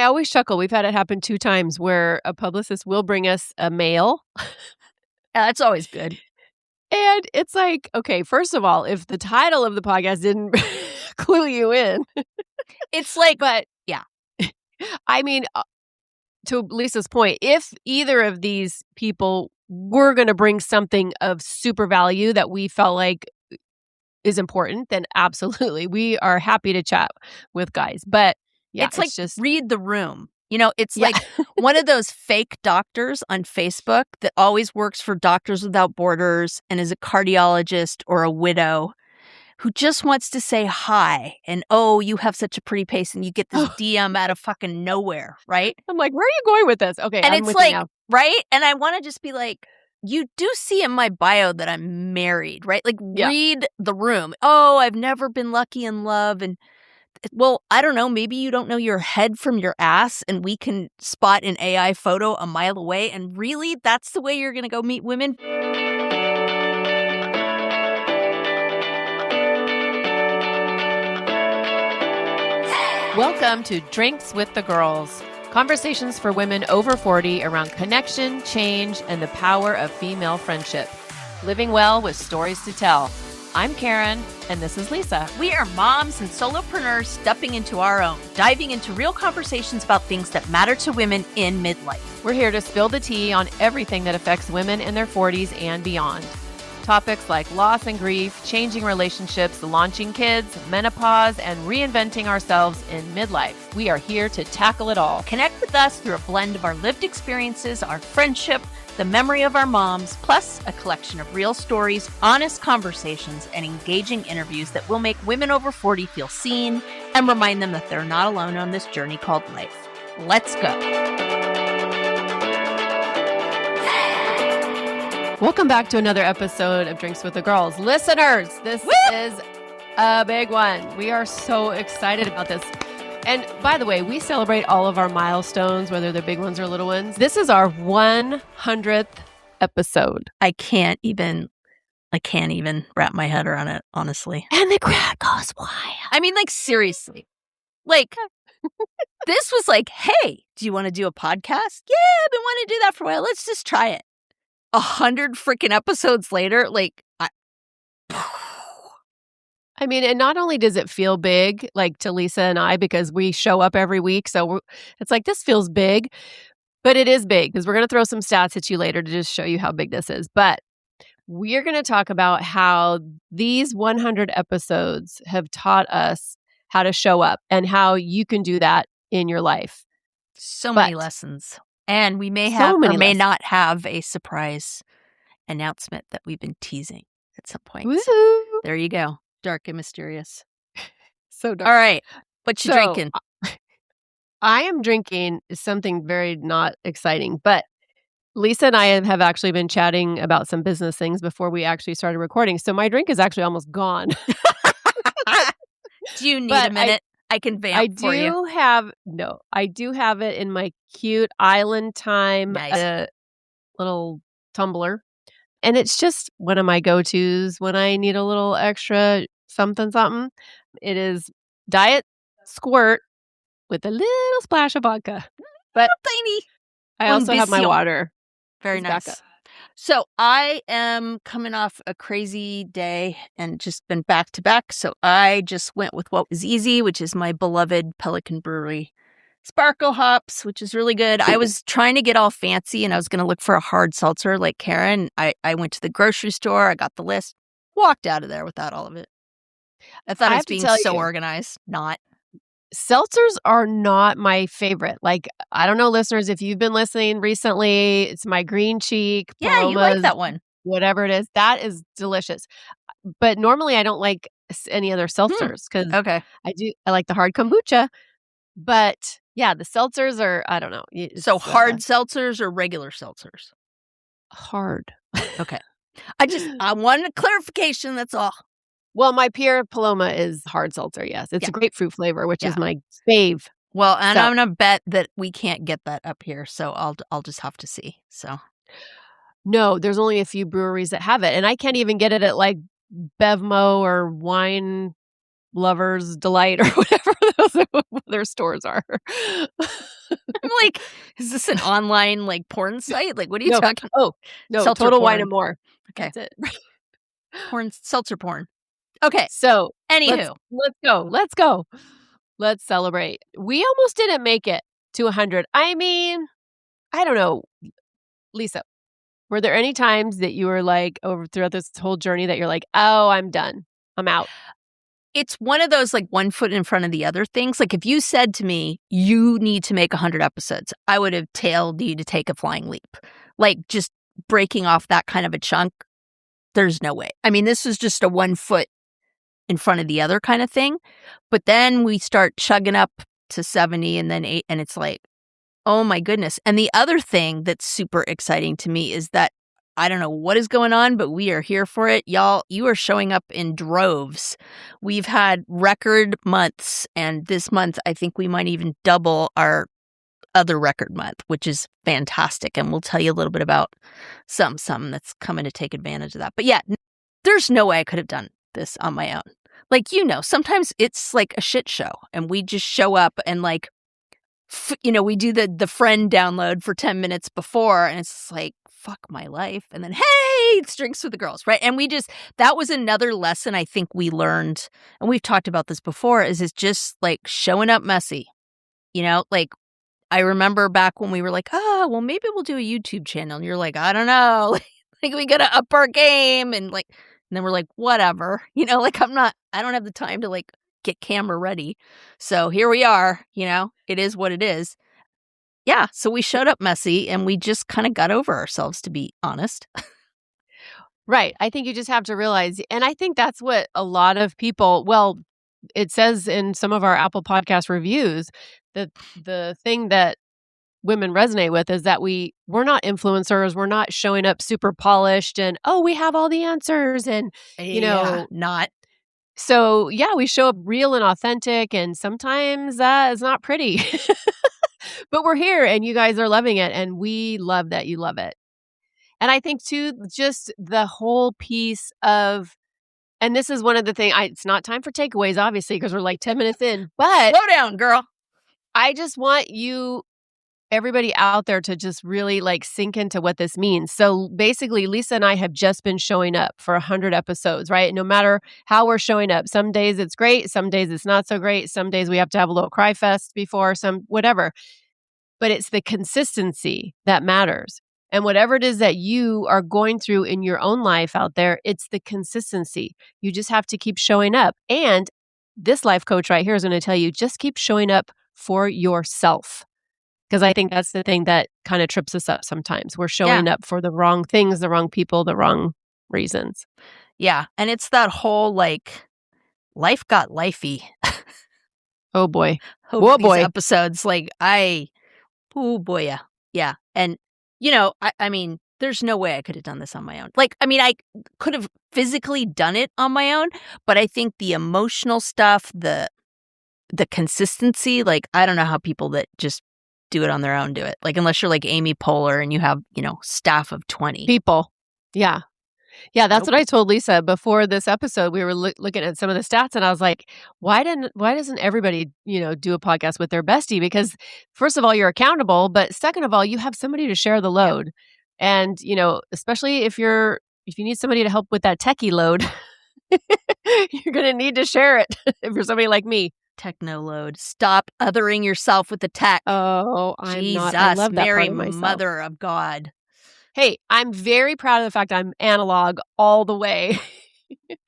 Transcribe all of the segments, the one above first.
always chuckle. We've had it happen 2 times where a publicist will bring us a mail. That's always good. And it's like, okay, first of all, if the title of the podcast didn't clue you in. It's like, But yeah. I mean, to Lisa's point, if either of these people were going to bring something of super value that we felt like is important, then absolutely, we are happy to chat with guys. But yeah, it's like just read the room. It's like one of those fake doctors on Facebook that always works for Doctors Without Borders and is a cardiologist or a widow who just wants to say hi and, oh, you have such a pretty face, and you get this DM out of fucking nowhere, right? I'm like, where are you going with this? Okay, and I'm it's with like, you now. Right? And I want to just be like, you do see in my bio that I'm married, right? Like, read the room. Oh, I've never been lucky in love. And, well, I don't know. Maybe you don't know your head from your ass, and we can spot an AI photo a mile away. And really, that's the way you're going to go meet women? Welcome to Drinks with the Girls. Conversations for women over 40 around connection, change, and the power of female friendship. Living well with stories to tell. I'm Karen, and this is Lisa. We are moms and solopreneurs stepping into our own, diving into real conversations about things that matter to women in midlife. We're here to spill the tea on everything that affects women in their 40s and beyond. Topics like loss and grief, changing relationships, launching kids, menopause, and reinventing ourselves in midlife. We are here to tackle it all. Connect with us through a blend of our lived experiences, our friendship, the memory of our moms, plus a collection of real stories, honest conversations, and engaging interviews that will make women over 40 feel seen and remind them that they're not alone on this journey called life. Let's go. Welcome back to another episode of Drinks with the Girls. Listeners, this is a big one. We are so excited about this. And by the way, we celebrate all of our milestones, whether they're big ones or little ones. This is our 100th episode. I can't even wrap my head around it, honestly. And the crowd goes wild. I mean, like, seriously. Like, this was like, hey, do you want to do a podcast? Yeah, I've been wanting to do that for a while. Let's just try it. 100 freaking episodes later, like, I mean, and not only does it feel big, like to Lisa and I, because we show up every week, so it's like, this feels big, but it is big, because we're going to throw some stats at you later to just show you how big this is. But we're going to talk about how these 100 episodes have taught us how to show up and how you can do that in your life. So many lessons. And we may have or may not have a surprise announcement that we've been teasing at some point. Woohoo! There you go. Dark and mysterious. So dark. All right. What you drinking? I am drinking something very not exciting, but Lisa and I have actually been chatting about some business things before we actually started recording. So my drink is actually almost gone. Do you need a minute? I can vamp for you. I do have it in my cute Island Time little tumbler. And it's just one of my go-tos when I need a little extra something. It is Diet Squirt with a little splash of vodka. But tiny. I also have my water. Very nice. So I am coming off a crazy day and just been back to back. So I just went with what was easy, which is my beloved Pelican Brewery Sparkle Hops, which is really good. I was trying to get all fancy and I was going to look for a hard seltzer like Karen. I went to the grocery store. I got the list, walked out of there without all of it. I thought I was being so organized. Not. Seltzers are not my favorite. Like, I don't know, listeners, if you've been listening recently, it's my green cheek. Yeah, you like that one. Whatever it is. That is delicious. But normally I don't like any other seltzers because I like the hard kombucha. But yeah, the seltzers are, I don't know. So hard seltzers or regular seltzers? Hard. Okay. I wanted a clarification. That's all. Well, my Pierre Paloma is hard seltzer, yes. It's a grapefruit flavor, which is my fave. Well, and I'm going to bet that we can't get that up here, so I'll just have to see. So, no, there's only a few breweries that have it, and I can't even get it at like Bevmo or Wine Lovers Delight or whatever those other stores are. Is this an online, like, porn site? Like, what are you No. talking? Oh, no, Seltzer Total Wine porn. and More. Okay. That's it. Porn, seltzer porn. Okay. So, let's Anywho. let's go. Let's go. Let's celebrate. We almost didn't make it to 100. I mean, I don't know. Lisa, were there any times that you were like, over throughout this whole journey that you're like, "Oh, I'm done. I'm out." It's one of those, like, one foot in front of the other things. Like, if you said to me, "You need to make 100 episodes," I would have told you to take a flying leap. Like, just breaking off that kind of a chunk, there's no way. I mean, this is just a one foot in front of the other kind of thing. But then we start chugging up to 70 and then 8, and it's like, oh my goodness. And the other thing that's super exciting to me is that I don't know what is going on, but we are here for it. Y'all, you are showing up in droves. We've had record months, and this month I think we might even double our other record month, which is fantastic. And we'll tell you a little bit about some that's coming to take advantage of that. But yeah, there's no way I could have done this on my own. Like, sometimes it's like a shit show, and we just show up and like, we do the friend download for 10 minutes before, and it's like, fuck my life. And then, hey, it's drinks with the girls, right? And that was another lesson I think we learned, and we've talked about this before, is it's just like showing up messy. Like, I remember back when we were like, oh, well, maybe we'll do a YouTube channel. And you're like, I don't know. Like, we got to up our game. And then we're like, whatever. Like, I don't have the time to like get camera ready. So here we are, it is what it is. Yeah. So we showed up messy, and we just kind of got over ourselves, to be honest. Right. I think you just have to realize, and I think that's what a lot of people, well, it says in some of our Apple Podcast reviews that the thing that women resonate with is that we're not influencers. We're not showing up super polished and, oh, we have all the answers. And, Not. So yeah, we show up real and authentic, and sometimes that is not pretty, but we're here and you guys are loving it. And we love that you love it. And I think too, just the whole piece of, and this is one of the things, it's not time for takeaways, obviously, because we're like 10 minutes in, but slow down, girl. I just want everybody out there to just really like sink into what this means. So basically, Lisa and I have just been showing up for 100 episodes, right? No matter how we're showing up. Some days it's great. Some days it's not so great. Some days we have to have a little cry fest before, some whatever. But it's the consistency that matters. And whatever it is that you are going through in your own life out there, it's the consistency. You just have to keep showing up. And this life coach right here is going to tell you, just keep showing up for yourself. Because I think that's the thing that kind of trips us up sometimes. We're showing up for the wrong things, the wrong people, the wrong reasons. Yeah. And it's that whole like, life got lifey. Oh boy. Over these episodes. Like, oh boy, yeah. Yeah. And, I mean, there's no way I could have done this on my own. Like, I mean, I could have physically done it on my own, but I think the emotional stuff, the consistency, like, I don't know how people that just do it on their own do it. Like, unless you're like Amy Poehler and you have, staff of 20 people. Yeah. Yeah, that's what I told Lisa before this episode. We were looking at some of the stats, and I was like, why doesn't everybody, do a podcast with their bestie? Because first of all, you're accountable, but second of all, you have somebody to share the load. And, especially if you need somebody to help with that techie load, you're going to need to share it if you're somebody like me. Techno load. Stop othering yourself with the tech. Oh, I'm Jesus, not. I love that Mary, part of myself. Mother of God. Hey, I'm very proud of the fact I'm analog all the way.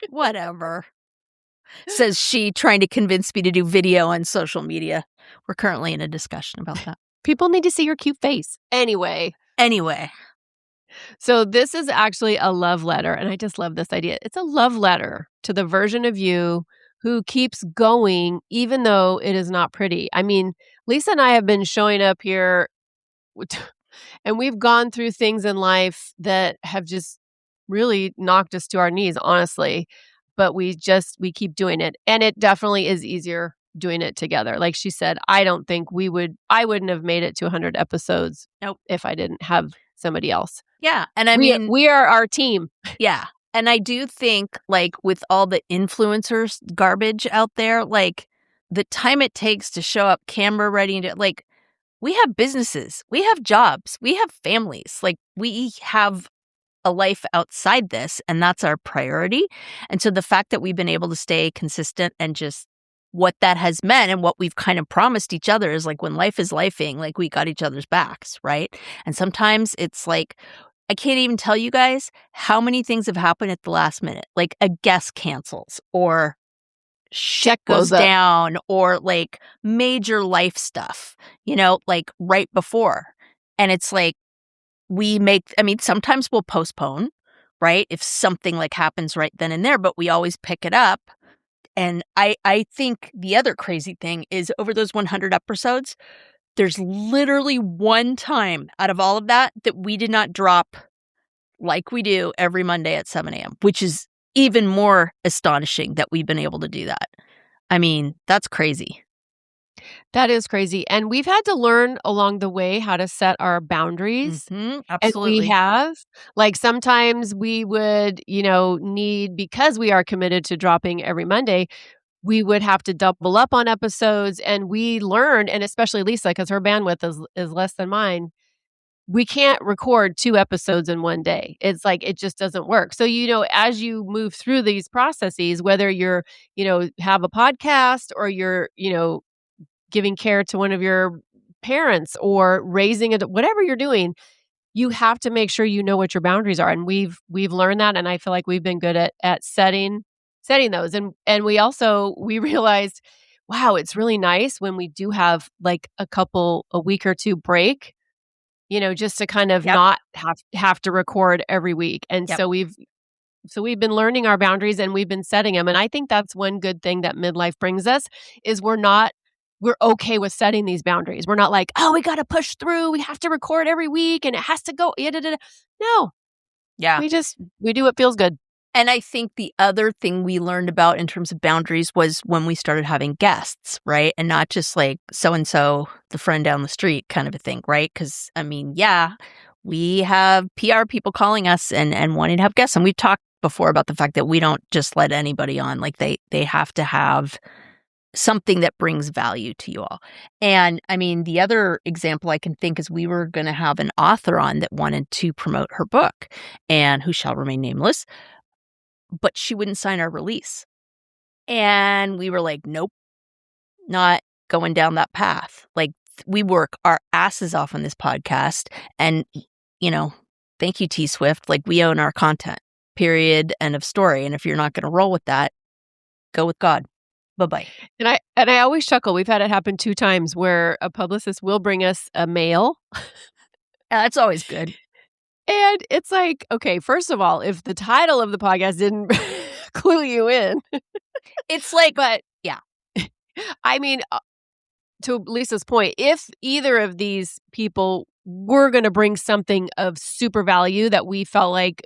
Whatever. Says she, trying to convince me to do video on social media. We're currently in a discussion about that. People need to see your cute face. Anyway. So this is actually a love letter, and I just love this idea. It's a love letter to the version of you who keeps going even though it is not pretty. I mean, Lisa and I have been showing up here and we've gone through things in life that have just really knocked us to our knees, honestly. But we keep doing it. And it definitely is easier doing it together. Like she said, I don't think I wouldn't have made it to 100 episodes if I didn't have somebody else. Yeah. And I mean, we are our team. Yeah. And I do think, like, with all the influencers garbage out there, like, the time it takes to show up camera ready and like, we have businesses, we have jobs, we have families. Like, we have a life outside this, and that's our priority. And so the fact that we've been able to stay consistent and just what that has meant and what we've kind of promised each other is like when life is lifing, like we got each other's backs, right? And sometimes it's like, I can't even tell you guys how many things have happened at the last minute. Like a guest cancels or shit Check goes blows up. down or like major life stuff, like right before. And it's like, sometimes we'll postpone, right? If something like happens right then and there, but we always pick it up. And I think the other crazy thing is over those 100 episodes, there's literally one time out of all of that we did not drop like we do every Monday at 7 a.m., which is even more astonishing that we've been able to do that. I mean, that's crazy. That is crazy, and we've had to learn along the way how to set our boundaries, and we Absolutely. have. Like, sometimes we would, need because we are committed to dropping every Monday, we would have to double up on episodes, and we learned, and especially Lisa, because her bandwidth is less than mine, we can't record 2 episodes in one day. It's like, it just doesn't work. So, as you move through these processes, whether you're, have a podcast or you're, giving care to one of your parents or raising a whatever you're doing, you have to make sure you know what your boundaries are, and we've learned that, and I feel like we've been good at setting those, and we realized, wow, it's really nice when we do have, like, a week or 2 break, just to kind of Yep. not have to record every week, and Yep. so we've been learning our boundaries and we've been setting them, and I think that's one good thing that midlife brings us is we're okay with setting these boundaries. We're not like, "Oh, we gotta push through. We have to record every week and it has to go da, da, da." No, Yeah. we do what feels good. And I think the other thing we learned about in terms of boundaries was when we started having guests, right? And not just like so and so, the friend down the street kind of a thing, right? Because, yeah, we have PR people calling us and wanting to have guests. And we've talked before about the fact that we don't just let anybody on. Like they have to have something that brings value to you all. And the other example I can think is we were going to have an author on that wanted to promote her book and who shall remain nameless, but she wouldn't sign our release. And we were like, nope, not going down that path. Like, we work our asses off on this podcast. And, thank you, T Swift. Like, we own our content, period, end of story. And if you're not going to roll with that, go with God. Bye-bye. And I always chuckle. We've had it happen 2 times where a publicist will bring us a mail. That's always good. And it's like, okay, first of all, if the title of the podcast didn't clue you in, It's like, but yeah. I mean, to Lisa's point, if either of these people were going to bring something of super value that we felt like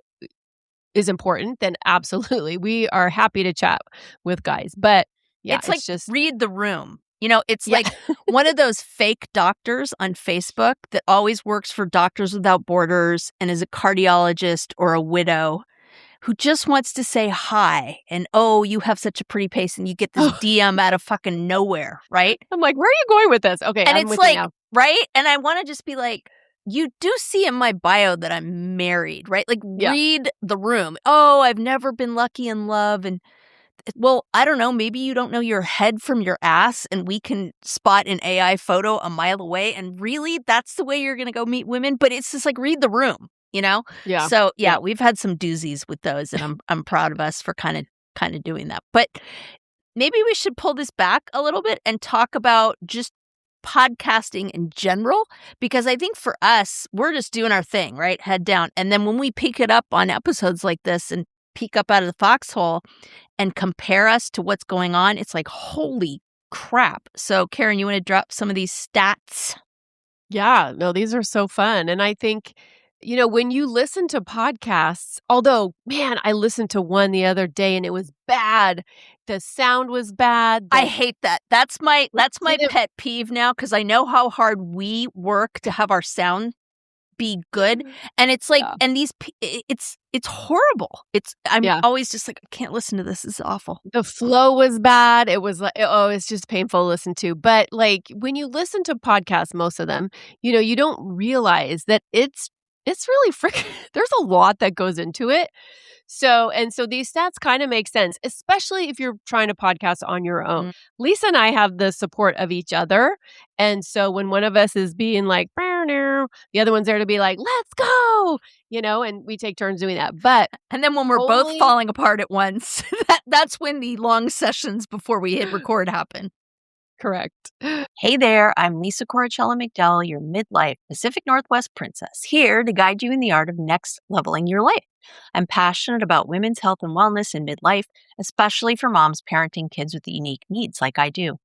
is important, then absolutely, we are happy to chat with guys. But yeah, it's like just read the room. It's yeah. like one of those fake doctors on Facebook that always works for Doctors Without Borders and is a cardiologist or a widow who just wants to say hi and, oh, you have such a pretty face, and you get this DM out of fucking nowhere, right? I'm like, where are you going with this? Okay, And I'm it's with like, you now. right? And I want to just be like, you do see in my bio that I'm married, right? Like, Yeah. read the room. Oh, I've never been lucky in love. And well, I don't know. Maybe you don't know your head from your ass, and we can spot an AI photo a mile away. And really, that's the way you're going to go meet women. But it's just like, read the room, Yeah. So Yeah. we've had some doozies with those, and I'm proud of us for kind of doing that. But maybe we should pull this back a little bit and talk about just podcasting in general, because I think for us, we're just doing our thing, right? Head down. And then when we pick it up on episodes like this and peek up out of the foxhole and compare us to what's going on, it's like, holy crap. So, Karen, you want to drop some of these stats? Yeah. No, these are so fun. And I think, when you listen to podcasts, although, man, I listened to one the other day and it was bad. The sound was bad. I hate that. That's my didn't- pet peeve now, because I know how hard we work to have our sound be good. And it's like, Yeah. and it's horrible. I'm Yeah. always just like, I can't listen to this. This is awful. The flow was bad. It was like, oh, it's just painful to listen to. But like when you listen to podcasts, most of them, you don't realize that it's really freaking there's a lot that goes into it. So these stats kind of make sense, especially if you're trying to podcast on your own. Mm. Lisa and I have the support of each other. And so when one of us is being like, "Bow, now," the other one's there to be like, let's go, and we take turns doing that. But And then when we're both only falling apart at once, that's when the long sessions before we hit record happen. correct. Hey there, I'm Lisa Corachella McDowell, your midlife Pacific Northwest princess, here to guide you in the art of next leveling your life. I'm passionate about women's health and wellness in midlife, especially for moms parenting kids with unique needs like I do.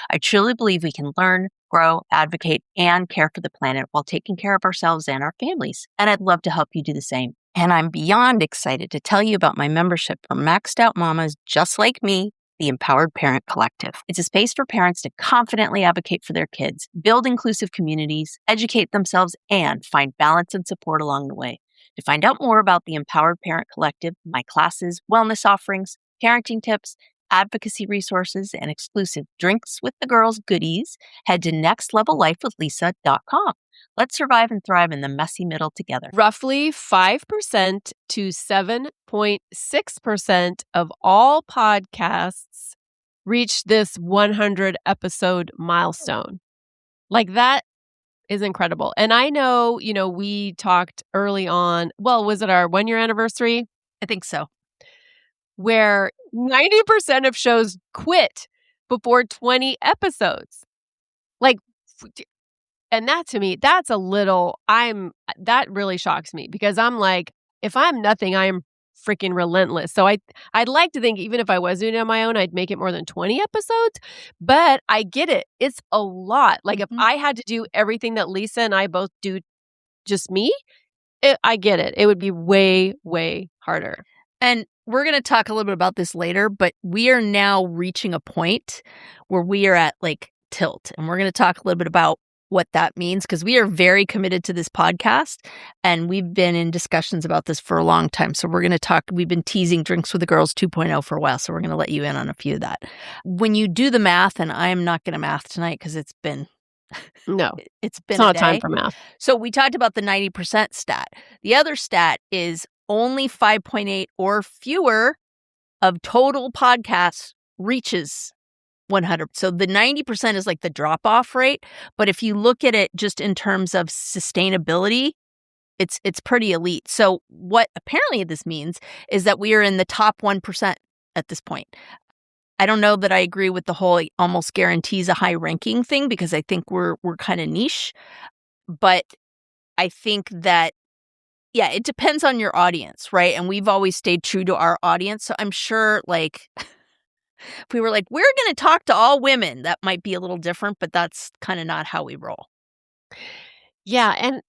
I truly believe we can learn, grow, advocate, and care for the planet while taking care of ourselves and our families. And I'd love to help you do the same. And I'm beyond excited to tell you about my membership for maxed out mamas just like me, the Empowered Parent Collective. It's a space for parents to confidently advocate for their kids, build inclusive communities, educate themselves, and find balance and support along the way. To find out more about the Empowered Parent Collective, my classes, wellness offerings, parenting tips, advocacy resources, and exclusive Drinks with the Girls goodies, head to nextlevellifewithlisa.com. Let's survive and thrive in the messy middle together. Roughly 5% to 7.6% of all podcasts reach this 100 episode milestone. Like that is incredible. And I know, we talked early on, well, was it our 1 year anniversary? I think so. Where 90% of shows quit before 20 episodes. Like, and that to me, that really shocks me because I'm like, if I'm nothing, I am freaking relentless. So I'd like to think even if I was doing it on my own, I'd make it more than 20 episodes, but I get it. It's a lot. Like if I had to do everything that Lisa and I both do, just me, I get it. It would be way, way harder. And we're going to talk a little bit about this later, but we are now reaching a point where we are at like tilt. And we're going to talk a little bit about what that means because we are very committed to this podcast and we've been in discussions about this for a long time. So we're going to talk, we've been teasing Drinks with the Girls 2.0 for a while. So we're going to let you in on a few of that. When you do the math, and I'm not going to math tonight because it's been not a day. Time for math. So we talked about the 90% stat. The other stat is only 5.8 or fewer of total podcasts reaches 100. So the 90% is like the drop-off rate. But if you look at it just in terms of sustainability, it's pretty elite. So what apparently this means is that we are in the top 1% at this point. I don't know that I agree with the whole almost guarantees a high ranking thing because I think we're kind of niche. But I think that, yeah, it depends on your audience, right? And we've always stayed true to our audience. So I'm sure like if we were like, we're going to talk to all women, that might be a little different, but that's kind of not how we roll. Yeah. And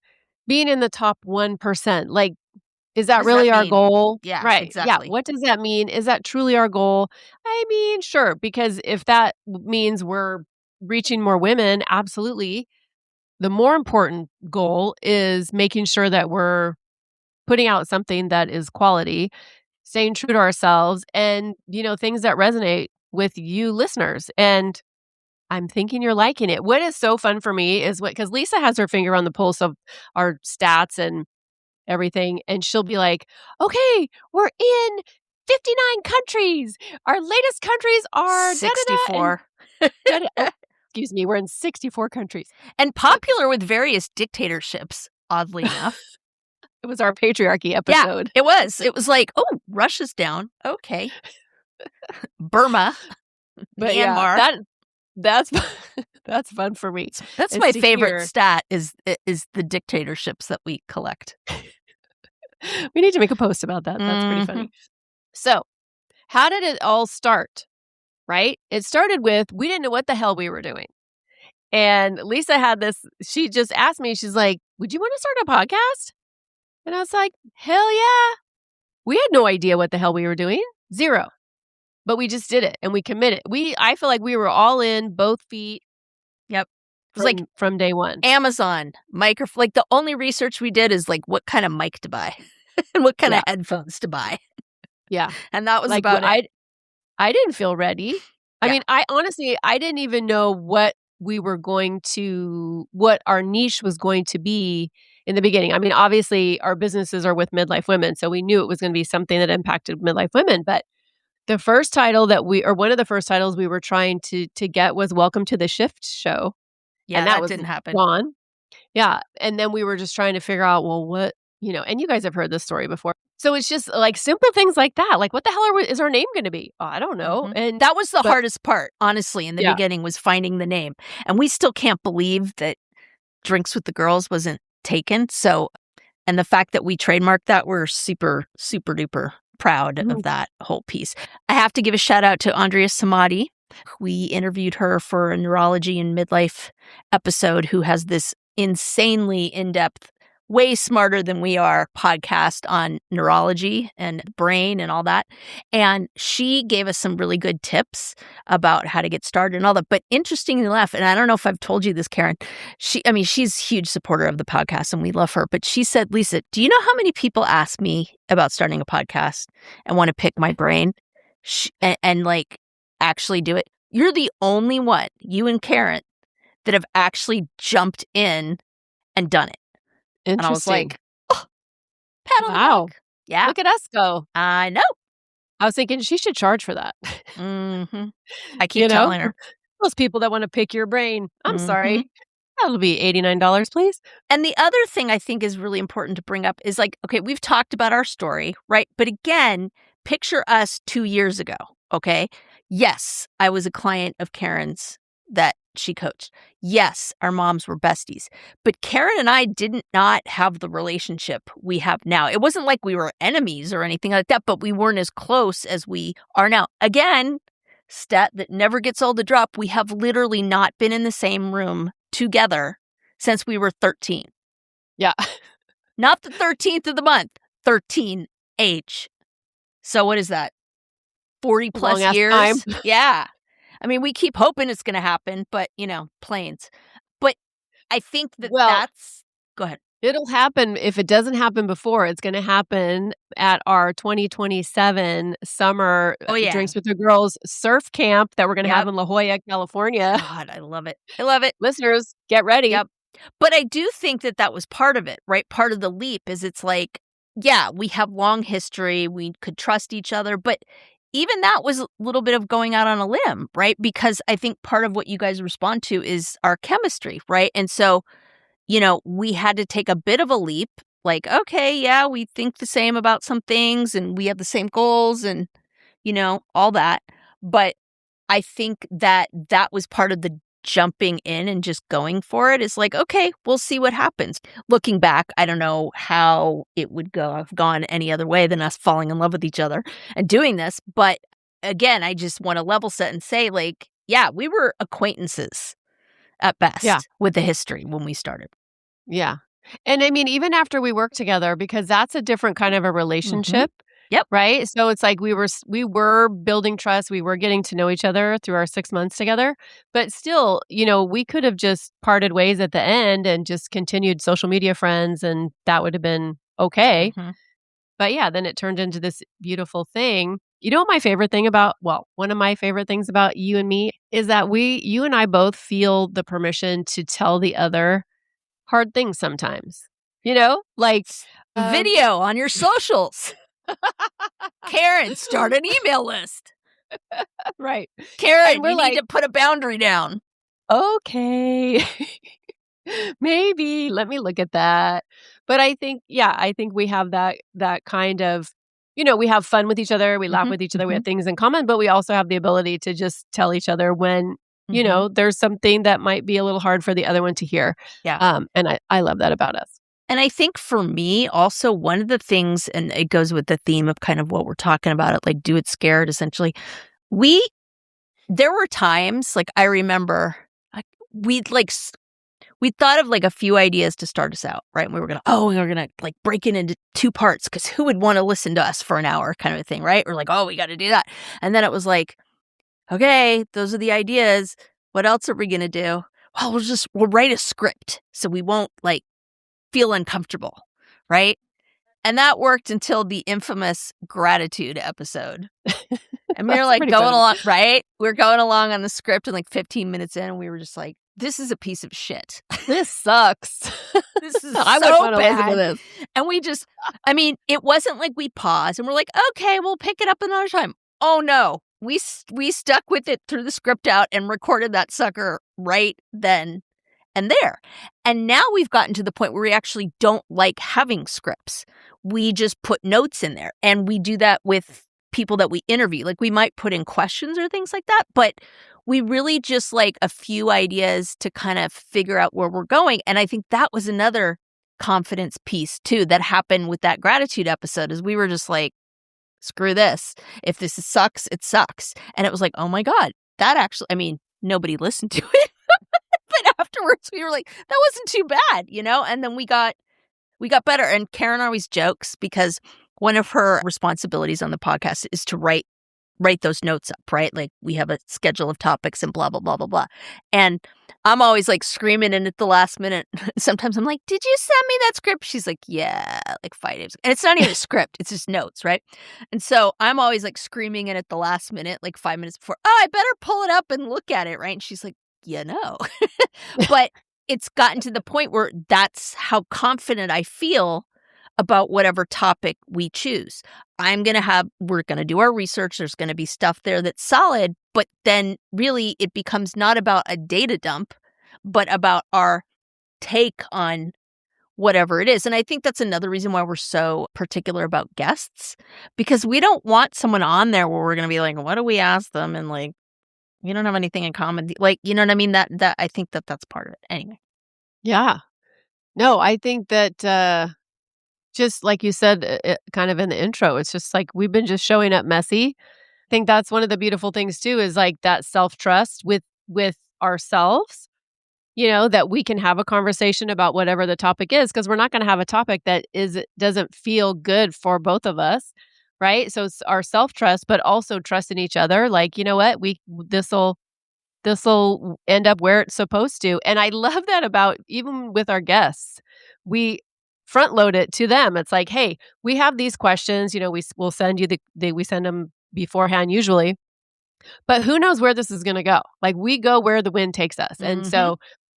being in the top 1%, like, is that really our goal? Yeah, right. exactly. Yeah. What does that mean? Is that truly our goal? I mean, sure, because if that means we're reaching more women, absolutely. The more important goal is making sure that we're putting out something that is quality, staying true to ourselves, and, things that resonate with you listeners. And I'm thinking you're liking it. What is so fun for me is because Lisa has her finger on the pulse of our stats and everything. And she'll be like, okay, we're in 59 countries. Our latest countries are 64. Excuse me. We're in 64 countries. And popular with various dictatorships, oddly enough. It was our patriarchy episode. Yeah, it was. It was like, oh, Russia's down. Okay. Burma. But Myanmar. Yeah, that's fun for me. That's my favorite stat is the dictatorships that we collect. We need to make a post about that. That's pretty funny. So, how did it all start? Right? It started with we didn't know what the hell we were doing. And Lisa had this, she just asked me, she's like, would you want to start a podcast? And I was like, hell yeah. We had no idea what the hell we were doing. Zero. But we just did it and we committed. I feel like we were all in, both feet. Yep. was like from day one. Amazon, microphone. Like the only research we did is like what kind of mic to buy and what kind of headphones to buy. Yeah. And that was Like, about it. I didn't feel ready. I Yeah. mean, I honestly, I didn't even know what what our niche was going to be in the beginning. I mean, obviously, our businesses are with midlife women, so we knew it was gonna be something that impacted midlife women, but the first title one of the first titles we were trying to get was Welcome to the Shift Show, Yeah, and that that was didn't happen. gone. Yeah, and then we were just trying to figure out, well, what and you guys have heard this story before. So it's just, like, simple things like that, like, what the hell is our name gonna be? Oh, I don't know, and That was the but hardest part, honestly, in the yeah. beginning was finding the name. And we still can't believe that Drinks with the Girls wasn't taken. So, and the fact that we trademarked that, we're super, super duper proud of Mhm. that whole piece. I have to give a shout out to Andrea Samadi. We interviewed her for a neurology and midlife episode, who has this insanely in-depth, way smarter than we are podcast on neurology and brain and all that. And she gave us some really good tips about how to get started and all that. But interestingly enough, and I don't know if I've told you this, Karen, she's a huge supporter of the podcast and we love her. But she said, Lisa, do you know how many people ask me about starting a podcast and want to pick my brain and like actually do it? You're the only one, you and Karen, that have actually jumped in and done it. And I was Interesting. like, oh, pat on the Wow. back. Yeah, Look at us go. I know. I was thinking she should charge for that. I keep telling her. Those people that wanna pick your brain, I'm Mhm. sorry. That'll be $89, please. And the other thing I think is really important to bring up is like, okay, we've talked about our story, right? But again, picture us 2 years ago, okay? Yes, I was a client of Karen's that she coached. Yes, our moms were besties. But Karen and I did not have the relationship we have now. It wasn't like we were enemies or anything like that, but we weren't as close as we are now. Again, stat that never gets old to drop, we have literally not been in the same room together since we were 13. Yeah. Not the 13th of the month, 13H. So what is that? 40 plus Long-ass years? time. Yeah. I mean, we keep hoping it's going to happen, but, planes. But I think that Well, that's... Go ahead. it'll happen. If it doesn't happen before, it's gonna happen at our 2027 summer, Oh, yeah. Drinks with the Girls surf camp that we're gonna have Yep. in La Jolla, California. God, I love it. I love it. Listeners, get ready. Yep. But I do think that that was part of it, right? Part of the leap is it's like, yeah, we have long history. We could trust each other. But even that was a little bit of going out on a limb, right? Because I think part of what you guys respond to is our chemistry, right? And so, we had to take a bit of a leap. Like, okay, yeah, we think the same about some things and we have the same goals and, all that. But I think that that was part of the jumping in and just going for it. Is like, okay, we'll see what happens. Looking back, I don't know how it would have gone any other way than us falling in love with each other and doing this. But again, I just want to level set and say, like, yeah, we were acquaintances at best with the history when we started. Yeah. And I mean, even after we work together, because that's a different kind of a relationship. Yep. Right? So it's like we were building trust, we were getting to know each other through our 6 months together, but still, we could have just parted ways at the end and just continued social media friends, and that would have been okay. But yeah, then it turned into this beautiful thing. You know what my favorite thing one of my favorite things about you and me is that you and I both feel the permission to tell the other hard things sometimes. Like Video on your socials. Karen, start an email list. right. Karen, we're you need to put a boundary down. Okay. Maybe. Let me look at that. But I think we have that kind of, we have fun with each other, we laugh with each other, we have things in common, but we also have the ability to just tell each other when, there's something that might be a little hard for the other one to hear. Yeah. And I love that about us. And I think for me, also, one of the things, and it goes with the theme of kind of what we're talking about, like do it scared, essentially. There were times, like I remember, we thought of like a few ideas to start us out, right? And we were going to like break it into 2 parts because who would want to listen to us for an hour kind of a thing, right? We're like, oh, we got to do that. And then it was like, okay, those are the ideas. What else are we going to do? oh, we'll write a script so we won't like feel uncomfortable, right? And that worked until the infamous gratitude episode. And we were That's like pretty going funny. along, right? We're going along on the script, and like 15 minutes in, and we were just like, this is a piece of shit. This sucks. This is I so wouldn't want to listen to bad. this. And it wasn't like we paused and we're like, okay, we'll pick it up another time. Oh no, we stuck with it, threw the script out and recorded that sucker right then and there. And now we've gotten to the point where we actually don't like having scripts. We just put notes in there, and we do that with people that we interview. Like we might put in questions or things like that, but we really just like a few ideas to kind of figure out where we're going. And I think that was another confidence piece too that happened with that gratitude episode, is we were just like, screw this. If this sucks, it sucks. And it was like, oh my God, that actually, I mean, nobody listened to it. But afterwards we were like, that wasn't too bad, you know? And then we got better. And Karen always jokes because one of her responsibilities on the podcast is to write those notes up, right? Like we have a schedule of topics and blah, blah, blah, blah, blah. And I'm always like screaming in at the last minute. Sometimes I'm like, did you send me that script? She's like, yeah, like 5 days. And it's not even a script. It's just notes, right? And so I'm always like screaming in at the last minute, like 5 minutes before, oh, I better pull it up and look at it, right? And she's like, yeah, no. But it's gotten to the point where that's how confident I feel about whatever topic we choose. We're going to do our research. There's going to be stuff there that's solid, but then really it becomes not about a data dump, but about our take on whatever it is. And I think that's another reason why we're so particular about guests, because we don't want someone on there where we're going to be like, what do we ask them? And like, we don't have anything in common. Like, you know what I mean? That I think that's part of it. Anyway. Yeah. No, I think that just like you said, kind of in the intro, it's just like we've been just showing up messy. I think that's one of the beautiful things too, is like that self-trust with ourselves, you know, that we can have a conversation about whatever the topic is, because we're not going to have a topic that doesn't feel good for both of us, right? So it's our self-trust, but also trust in each other. Like, you know what, this'll end up where it's supposed to. And I love that about even with our guests, we front load it to them. It's like, hey, we have these questions, you know, we'll send you we send them beforehand usually, but who knows where this is going to go? Like we go where the wind takes us. And so,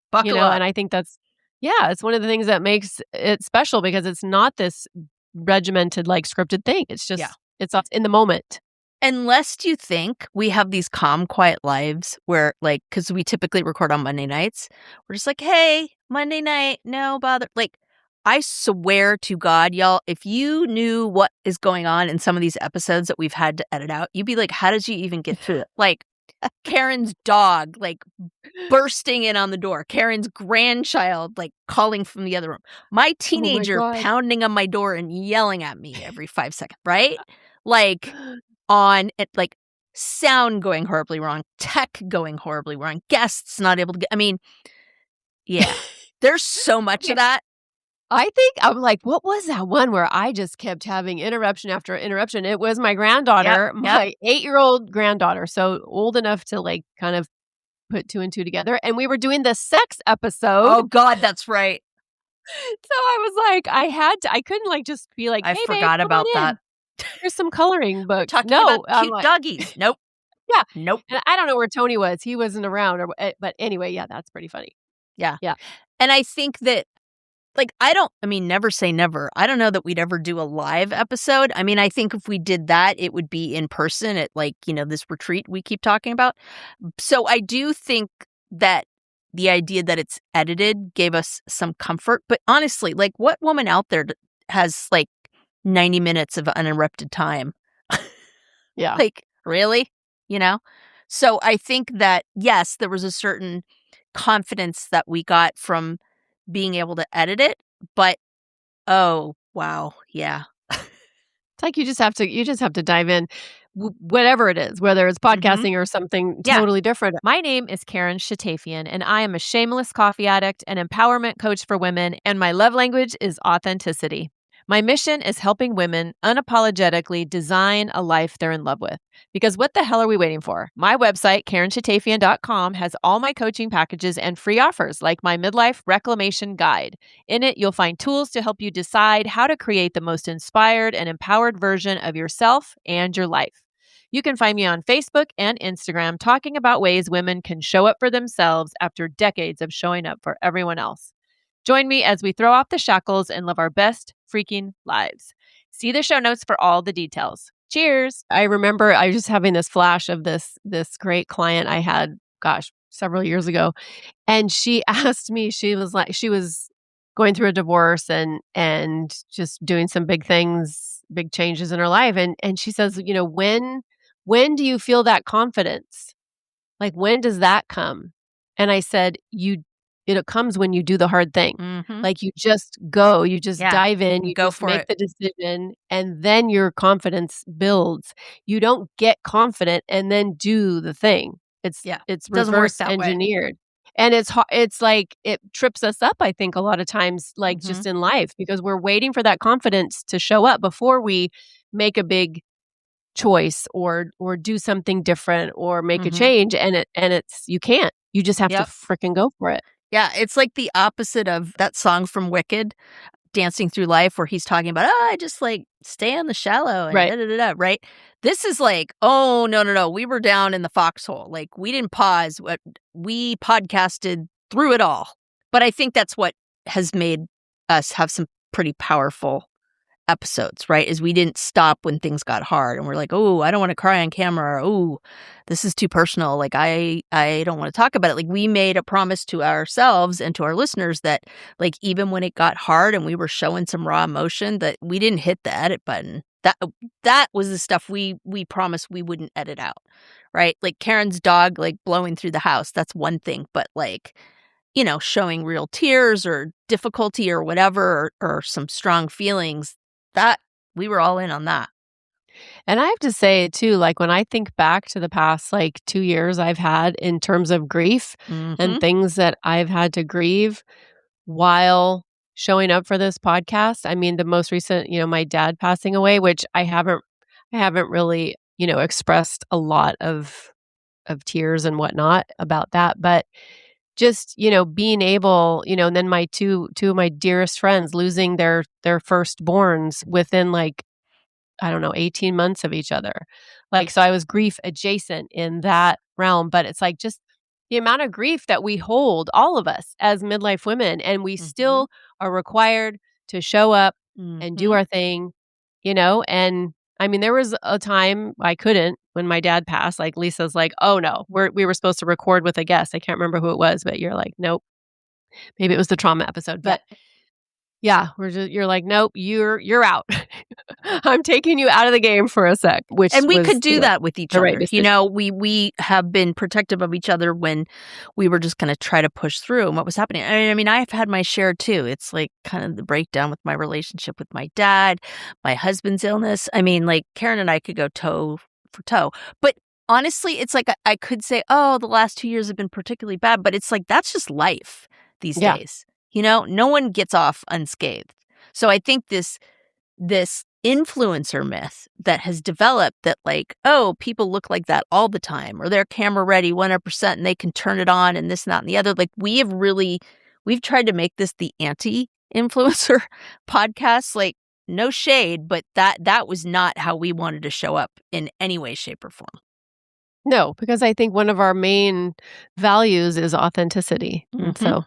Buckle up. and I think it's one of the things that makes it special, because it's not this regimented, like scripted thing. It's just, it's in the moment. Unless you think we have these calm, quiet lives where, like, because we typically record on Monday nights, we're just like, hey, Monday night, no bother. Like, I swear to God, y'all, if you knew what is going on in some of these episodes that we've had to edit out, you'd be like, how did you even get through it? Like, Karen's dog, like, bursting in on the door. Karen's grandchild, like, calling from the other room. My teenager pounding on my door and yelling at me every 5 seconds, right? Like, on it, like sound going horribly wrong, tech going horribly wrong, guests not able to get, I mean, yeah, there's so much of that. I think I'm like, what was that one where I just kept having interruption after interruption? It was my granddaughter, my 8-year-old granddaughter, so old enough to like kind of put 2 and 2 together. And we were doing the sex episode. Oh God, that's right. So I was like, I couldn't like just be like, hey, I forgot babe, about that. Here's some coloring book. Talking about cute doggies. Nope. Yeah. Nope. And I don't know where Tony was. He wasn't around. But anyway, yeah, that's pretty funny. Yeah. Yeah. And I think that, like, never say never. I don't know that we'd ever do a live episode. I mean, I think if we did that, it would be in person at, like, you know, this retreat we keep talking about. So I do think that the idea that it's edited gave us some comfort. But honestly, like, what woman out there has, like, 90 minutes of uninterrupted time? Yeah. Like, really? You know? So I think that, yes, there was a certain confidence that we got from being able to edit it, but oh, wow. Yeah. It's like you just have to dive in, whatever it is, whether it's podcasting or something totally different. My name is Karen Shatafian, and I am a shameless coffee addict and empowerment coach for women, and my love language is authenticity. My mission is helping women unapologetically design a life they're in love with. Because what the hell are we waiting for? My website, KarenShatafian.com, has all my coaching packages and free offers like my Midlife Reclamation Guide. In it, you'll find tools to help you decide how to create the most inspired and empowered version of yourself and your life. You can find me on Facebook and Instagram talking about ways women can show up for themselves after decades of showing up for everyone else. Join me as we throw off the shackles and live our best freaking lives. See the show notes for all the details. Cheers. I remember I was just having this flash of this great client I had, several years ago. And she asked me, she was going through a divorce and just doing some big things, big changes in her life. And she says, when do you feel that confidence? Like, when does that come? And I said, it comes when you do the hard thing. Mm-hmm. Like, you just go, you just dive in, you Go just for make it. the decision, and then your confidence builds. You don't get confident and then do the thing. It's Doesn't work reverse that way. engineered. And it's like it trips us up, I think, a lot of times, like just in life, because we're waiting for that confidence to show up before we make a big choice or do something different or make a change, and it's you can't. You just have to freaking go for it. Yeah, it's like the opposite of that song from Wicked, Dancing Through Life, where he's talking about, I just like stay in the shallow and Right. right? This is like, oh, no. We were down in the foxhole. Like, we didn't pause. We podcasted through it all. But I think that's what has made us have some pretty powerful episodes, right? Is we didn't stop when things got hard and we're like, oh, I don't want to cry on camera, or oh, this is too personal. Like, I don't want to talk about it. Like, we made a promise to ourselves and to our listeners that, like, even when it got hard and we were showing some raw emotion, that we didn't hit the edit button. That was the stuff we promised we wouldn't edit out, right? Like Karen's dog, like blowing through the house. That's one thing, but like, showing real tears or difficulty or whatever, or some strong feelings, that we were all in on that. And I have to say too, like when I think back to the past like 2 years I've had in terms of grief and things that I've had to grieve while showing up for this podcast. I mean, the most recent, my dad passing away, which I haven't really, expressed a lot of tears and whatnot about that, but just, being able, and then my two of my dearest friends losing their firstborns within like, I don't know, 18 months of each other. Like, so I was grief adjacent in that realm, but it's like just the amount of grief that we hold, all of us as midlife women, and we still are required to show up and do our thing, and I mean, there was a time I couldn't when my dad passed. Like, Lisa's like, oh no, we were supposed to record with a guest. I can't remember who it was, but you're like, nope. Maybe it was the trauma episode, but yeah, you're like, nope, you're out. I'm taking you out of the game for a sec, and we could do that with each right other. decision. We have been protective of each other when we were just going to try to push through and what was happening. I mean, I've had my share too. It's like kind of the breakdown with my relationship with my dad, my husband's illness. I mean, like Karen and I could go toe for toe, but honestly, it's like I could say, oh, the last 2 years have been particularly bad, but it's like that's just life these days. No one gets off unscathed. So I think this influencer myth that has developed that like, oh, people look like that all the time, or they're camera ready 100% and they can turn it on and this, and that, and the other. Like, we've tried to make this the anti-influencer podcast. Like, no shade, but that was not how we wanted to show up in any way, shape, or form. No, because I think one of our main values is authenticity. And so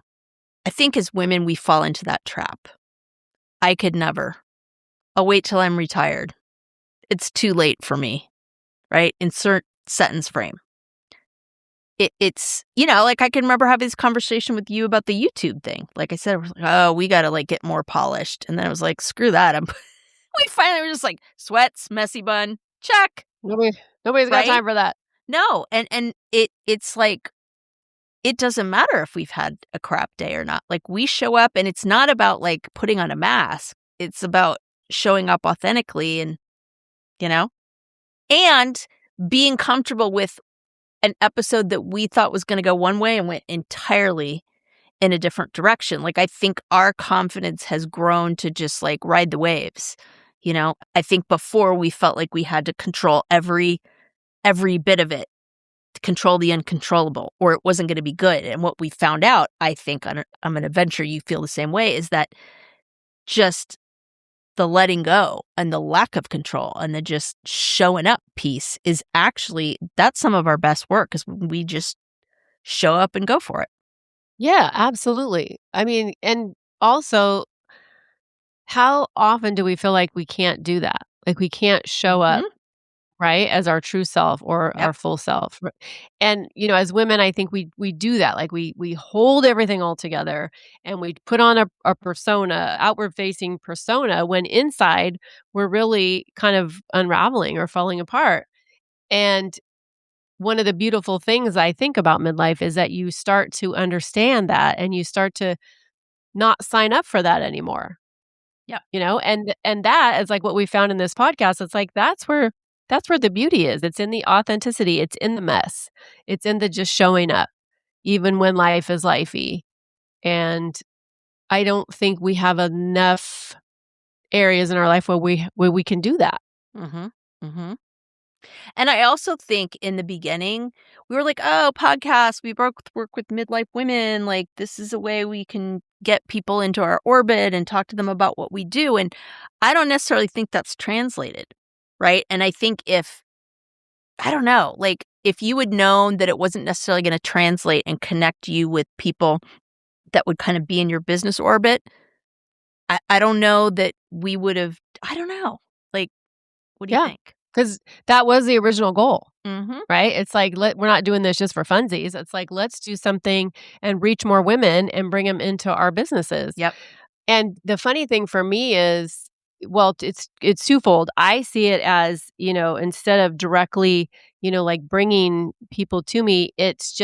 I think as women, we fall into that trap. I could never. I'll wait till I'm retired. It's too late for me, right? Insert sentence frame. It's, like I can remember having this conversation with you about the YouTube thing. Like I said, I was like, oh, we got to like get more polished. And then I was like, screw that. We finally were just like, sweats, messy bun, check. Nobody's got time for that. No. And it's like, it doesn't matter if we've had a crap day or not. Like, we show up and it's not about like putting on a mask. It's about showing up authentically and being comfortable with an episode that we thought was going to go one way and went entirely in a different direction. Like, I think our confidence has grown to just like ride the waves. I think before we felt like we had to control every bit of it, to control the uncontrollable, or it wasn't going to be good. And what we found out, I think, I'm going to venture you feel the same way, is that just the letting go and the lack of control and the just showing up piece is actually, that's some of our best work, because we just show up and go for it. Yeah, absolutely. I mean, and also, how often do we feel like we can't do that? Like we can't show up, Mhm. right, as our true self or Yep. our full self. And as women, I think we do that. Like we hold everything all together and we put on a persona, outward facing persona, when inside we're really kind of unraveling or falling apart. And one of the beautiful things I think about midlife is that you start to understand that and you start to not sign up for that anymore. Yep. And that is like what we found in this podcast. It's like that's where the beauty is. It's in the authenticity, it's in the mess. It's in the just showing up even when life is lifey. And I don't think we have enough areas in our life where we can do that. Mhm. Mhm. And I also think in the beginning, we were like, "Oh, podcasts, we work with midlife women, like, this is a way we can get people into our orbit and talk to them about what we do," and I don't necessarily think that's translated, right? And I think if I don't know, like, if you had known that it wasn't necessarily gonna translate and connect you with people that would kind of be in your business orbit, I don't know that we would've I don't know. Like, what do you Yeah, think? because that was the original goal. Mhm. Right? It's like, we're not doing this just for funsies. It's like, let's do something and reach more women and bring them into our businesses. Yep. And the funny thing for me is, well, it's twofold. I see it as, instead of directly, like bringing people to me, it's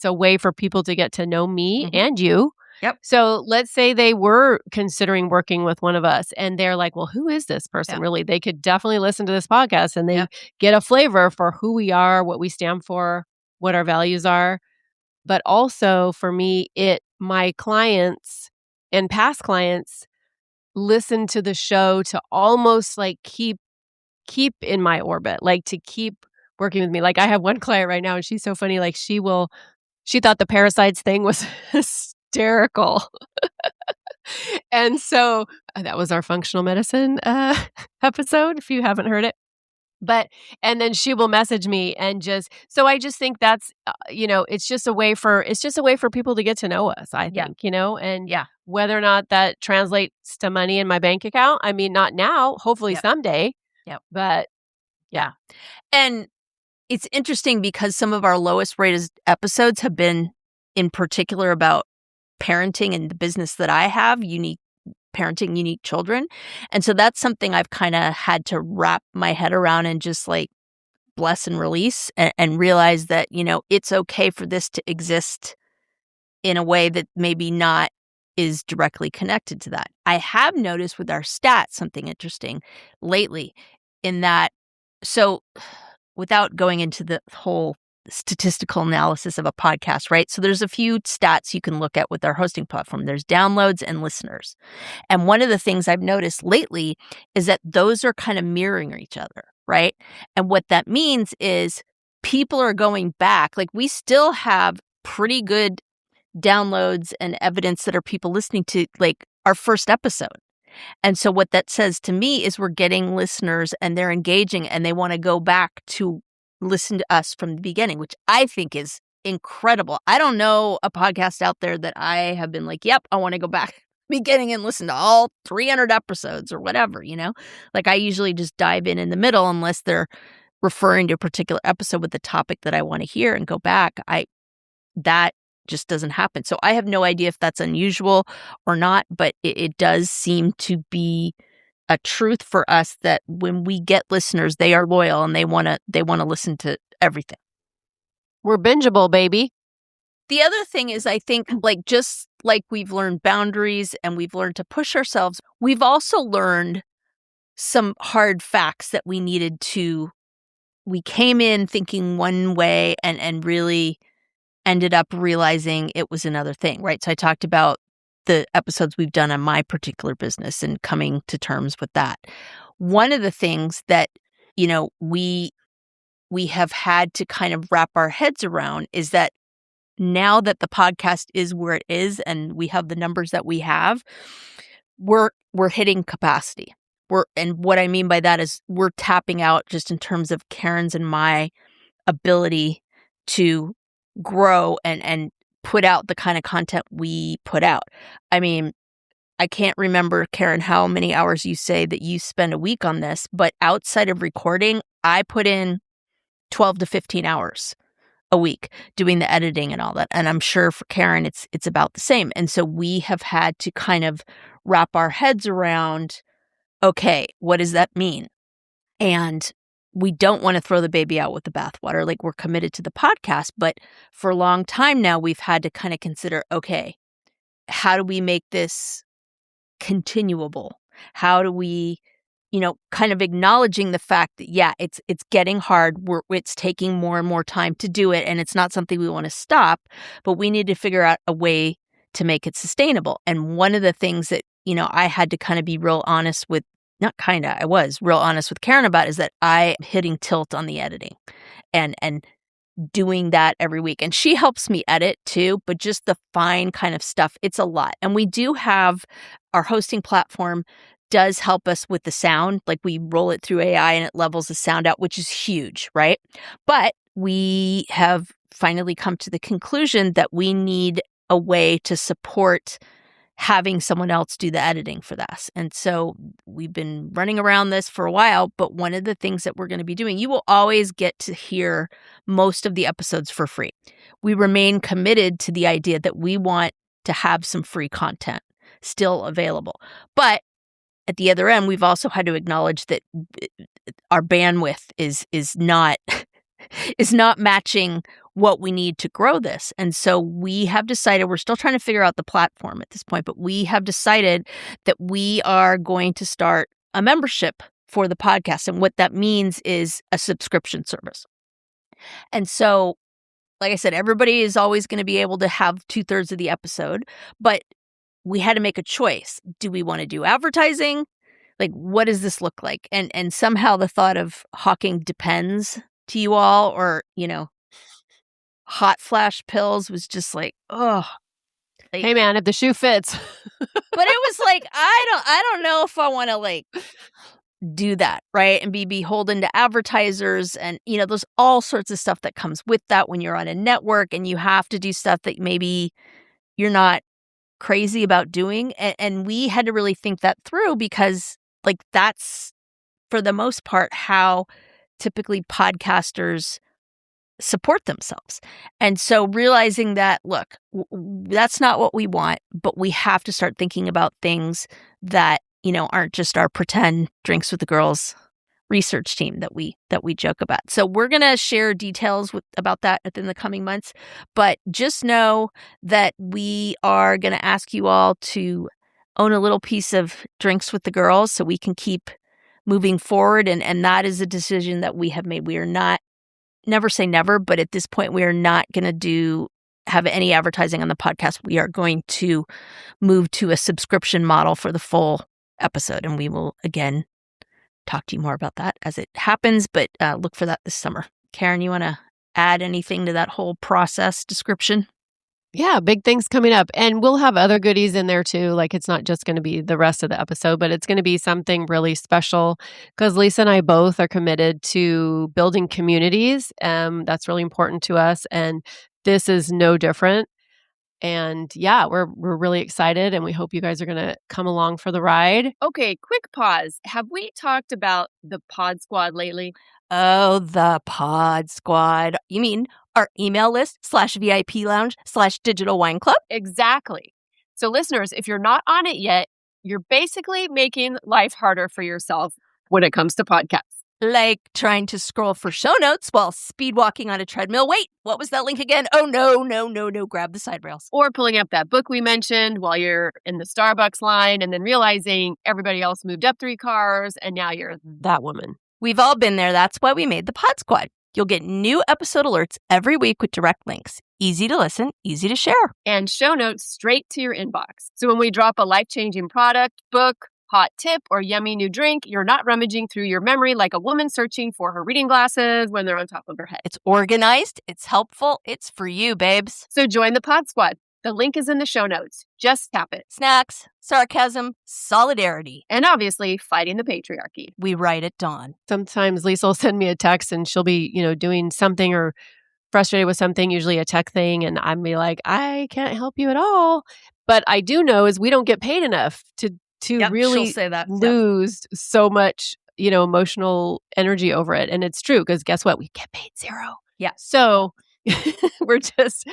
a way for people to get to know me Mhm. and you. Yep. So let's say they were considering working with one of us and they're like, well, who is this person Yep. really? They could definitely listen to this podcast and they Yep. get a flavor for who we are, what we stand for, what our values are. But also for me, my clients and past clients listen to the show to almost like keep in my orbit, like to keep working with me. Like I have one client right now and she's so funny. Like she thought the parasites thing was hysterical. And so that was our functional medicine episode, if you haven't heard it. But and then she will message me and so I just think that's it's just a way for people to get to know us, I Yeah. think, and Yeah. whether or not that translates to money in my bank account, I mean, not now, hopefully Yep. someday, Yep. but Yeah. And it's interesting because some of our lowest rated episodes have been in particular about parenting and the business that I have, unique parenting unique children. And so that's something I've kind of had to wrap my head around and just like bless and release and realize that, it's okay for this to exist in a way that maybe not is directly connected to that. I have noticed with our stats something interesting lately in that, so without going into the whole statistical analysis of a podcast, right? So there's a few stats you can look at with our hosting platform. There's downloads and listeners. And one of the things I've noticed lately is that those are kind of mirroring each other, right? And what that means is people are going back. Like we still have pretty good downloads and evidence that are people listening to like our first episode. And so what that says to me is we're getting listeners and they're engaging and they want to go back to listen to us from the beginning, which I think is incredible. I don't know a podcast out there that I have been like, yep, I want to go back beginning and listen to all 300 episodes or whatever, Like I usually just dive in the middle unless they're referring to a particular episode with the topic that I want to hear and go back. That just doesn't happen. So I have no idea if that's unusual or not, but it does seem to be a truth for us that when we get listeners, they are loyal and they want to listen to everything. we're bingeable, baby. The other thing is I think like just like we've learned boundaries and we've learned to push ourselves, we've also learned some hard facts that we came in thinking one way and really ended up realizing it was another thing, right? So I talked about the episodes we've done on my particular business and coming to terms with that. One of the things that, we have had to kind of wrap our heads around is that now that the podcast is where it is and we have the numbers that we have, we're hitting capacity. And what I mean by that is we're tapping out just in terms of Karen's and my ability to grow and put out the kind of content we put out. I mean, I can't remember, Karen, how many hours you say that you spend a week on this, but outside of recording, I put in 12 to 15 hours a week doing the editing and all that. And I'm sure for Karen, it's about the same. And so we have had to kind of wrap our heads around, okay, what does that mean? And we don't want to throw the baby out with the bathwater. Like, we're committed to the podcast, but for a long time now, we've had to kind of consider, okay, how do we make this continuable? How do we, kind of acknowledging the fact that, yeah, it's getting hard. It's taking more and more time to do it. And it's not something we want to stop, but we need to figure out a way to make it sustainable. And one of the things that, I had to kind of be real honest with, I was real honest with Karen about, is that I'm hitting tilt on the editing and doing that every week. And she helps me edit too, but just the fine kind of stuff, it's a lot. And we do have our hosting platform does help us with the sound. Like, we roll it through AI and it levels the sound out, which is huge, right? But we have finally come to the conclusion that we need a way to support having someone else do the editing for this. And so we've been running around this for a while, but one of the things that we're going to be doing, you will always get to hear most of the episodes for free. We remain committed to the idea that we want to have some free content still available. But at the other end, we've also had to acknowledge that our bandwidth is not is not matching what we need to grow this. And so we have decided, we're still trying to figure out the platform at this point, but we have decided that we are going to start a membership for the podcast. And what that means is a subscription service. And so, like I said, everybody is always going to be able to have 2/3 of the episode, but we had to make a choice. Do we want to do advertising? Like, what does this look like? And somehow the thought of hawking Depends to you all, or, hot flash pills was just like, oh. Like, hey man, if the shoe fits. but it was like, I don't know if I want to like do that, right? And be beholden to advertisers. And, there's all sorts of stuff that comes with that when you're on a network and you have to do stuff that maybe you're not crazy about doing. And we had to really think that through, because like, that's for the most part how typically podcasters support themselves. And so realizing that, look, that's not what we want, but we have to start thinking about things that, aren't just our pretend drinks with the girls research team that we joke about. So we're going to share details about that within the coming months, but just know that we are going to ask you all to own a little piece of drinks with the girls so we can keep moving forward. And that is a decision that we have made. We are not, never say never, but at this point, we are not going to have any advertising on the podcast. We are going to move to a subscription model for the full episode. And we will, again, talk to you more about that as it happens, but look for that this summer. Karen, you want to add anything to that whole process description? Yeah, big things coming up. And we'll have other goodies in there too. Like, it's not just going to be the rest of the episode, but it's going to be something really special, because Lisa and I both are committed to building communities. That's really important to us. And this is no different. And yeah, we're really excited, and we hope you guys are going to come along for the ride. Okay, quick pause. Have we talked about the Podsquad lately? Oh, the Podsquad. You mean our email list /VIP lounge /digital wine club? Exactly. So listeners, if you're not on it yet, you're basically making life harder for yourself when it comes to podcasts. Like trying to scroll for show notes while speed walking on a treadmill. Wait, what was that link again? Oh, no. Grab the side rails. Or pulling up that book we mentioned while you're in the Starbucks line and then realizing everybody else moved up 3 cars and now you're that woman. We've all been there. That's why we made the Podsquad. You'll get new episode alerts every week with direct links. easy to listen, easy to share. And show notes straight to your inbox. So when we drop a life-changing product, book, hot tip, or yummy new drink, you're not rummaging through your memory like a woman searching for her reading glasses when they're on top of her head. It's organized, it's helpful, it's for you, babes. So join the Podsquad. The link is in the show notes. Just tap it. Snacks, sarcasm, solidarity. And obviously, fighting the patriarchy. We write at dawn. Sometimes Lisa will send me a text and she'll be, doing something or frustrated with something, usually a tech thing, and I'm be like, I can't help you at all. But I do know is we don't get paid enough to really she'll say that. lose so much, emotional energy over it. And it's true because guess what? We get paid zero. Yeah. So we're just,